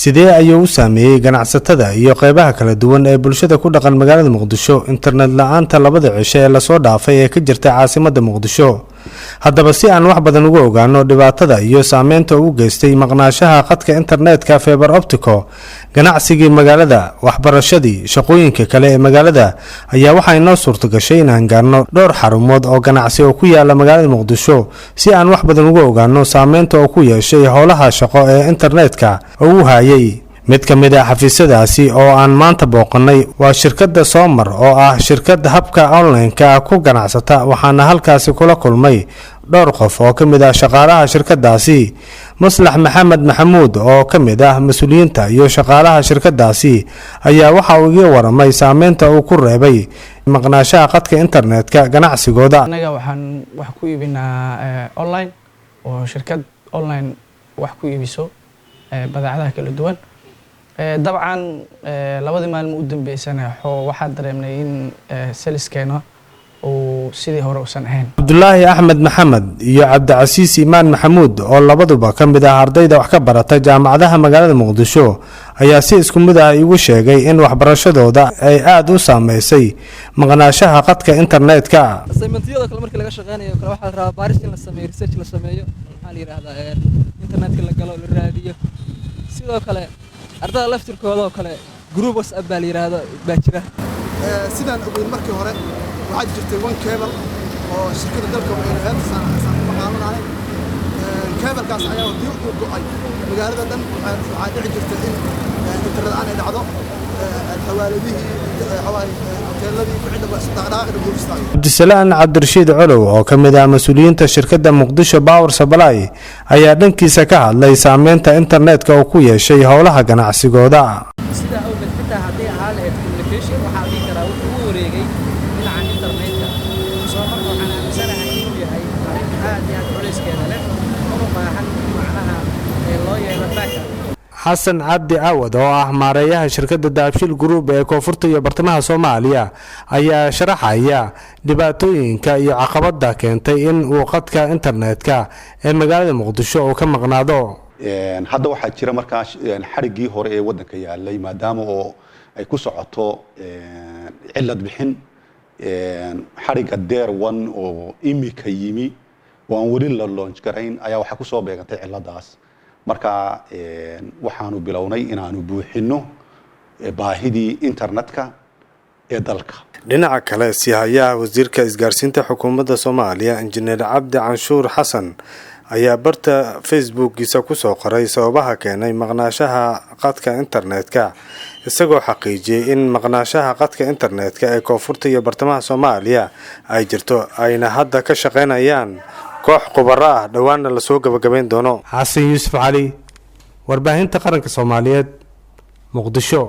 sidee ayuu u saameeyay ganacsatada iyo qaybaha kala duwan ee bulshada ku dhaqan magaalada Muqdisho internet la'aanta labada cisho ee la soo dhaafay ee ka jirta caasimadda Muqdisho. haddaba si aan wax badan uga ogaano dhibaatada iyo saameynta uu geystay maqnaashaha qadka internetka fiber optico ganacsigii magaalada, waxbarashadii, shaqooyinka kale ee magaalada ayaa waxa inoo suurto gashay inaan gaarno dhowr xarumood oo ganacsi oo ku yaala magaalada Muqdisho si aan wax badan uga ogaano saameynta uu ku yeeshay howlaha shaqo ee internetka uu hayay. mid ka mid ah xafiisyadaasi oo aan maanta booqanay waa shirkadda Soomar oo ah shirkad habka online-ka ku ganacsata, waxaana halkaasi kula kulmay dhowr qof oo ka mid ah shaqaalaha shirkadaasi. Maslax Maxamed Maxamuud oo ka mid ah mas'uuliyiinta iyo shaqaalaha shirkadaasi ayaa waxa uu iga waramay saameynta uu ku reebay maqnaashaha qadka internetka ganacsigooda. anaga waxaan wax ku iibinaa online oo shirkad online wax ku iibiso badeecadaha kala duwan. dabcan labadii maalmo u dambeysana waxaa dareemnay in saliskeena uu sidii hore usan ahayn. Abdullaahi Axmed Maxamed iyo Cabdicasiis Imaan Maxamuud oo labaduba ka mid ah ardayda wax ka barata jaamacadaha magaalada Muqdisho ayaa si isku mid ah igu sheegay in waxbarashadooda ay aad u saameysay maqnaashaha qadka internetka. assignmentiyada kale markii laga shaqeynayo kale waxaa la rabaa baaris in la sameeyo, research la sameeyo, maxaa la yiraahdaa internetka la galo la raadiyo. sidoo kale ardayda laftirkooda oo kale group WhatsApp baa la yiraahdo baa jira. sidaan ogeyn markii hore waxaa jirtay one cable oo shirkadda dalka ay leedahay ku qaadanayay. cable-kaas ayaa wadii u go'ay magaalada dhan. waxaa dhici jirtay in internet aan ay dhacdo xawaaladihii hoteeladii ku cidda dhaqdhaqaaqda guurista. Abdisalaan Cabdirashiid Colow oo ka mid ah mas'uuliyiinta shirkadda Muqdisho Power Supply ayaa dhankiisa ka hadlay saameynta internetka uu ku yeeshay howlaha ganacsigooda. sida awgeed xitaa haddii ahaa lahayd communication waxaa dhici karaa wuxuu u wareegay dhinaca internetka. Soomar waxaan aaminsanahay inuu yahay arrin aad iyo aad culeyskeeda leh una baahan macnaha loo yeelo backup. xasan cabdi aawad oo ah maareeyaha shirkadda Daabshil Group ee koonfurta iyo bartamaha Soomaaliya ayaa sharaxaya dhibaatooyinka iyo caqabadaha keentay in uu qadka internetka ee magaalada Muqdisho uu ka maqnaado. hadda waxaa jira markaa xarigii hore ee wadanka yaalay maadaama oo ay ku socoto cilad bixin xariga Deer 1 oo imika yimi oo aan weli la launch garayn ayaa waxa ku soo beegantay ciladaas. marka waxaanu bilownay inaanu buuxino baahidii internetka ee dalka. dhinaca kale siyaha wasiirka isgaarsiinta xukuumadda Soomaaliya Injineer Cabdi Canshuur Xasan ayaa barta Facebook-giisa ku soo qoray sababaha keenay maqnaashaha qadka internetka, isagoo xaqiijiyay in maqnaashaha qadka internetka ee koonfurta iyo bartamaha Soomaaliya ay jirto ayna hadda ka shaqeynayaan koox khubaro ah dhawaana la soo gabagabeyn doono. Xasan Yuusuf Cali, warbaahinta qaranka Soomaaliyeed, Muqdisho.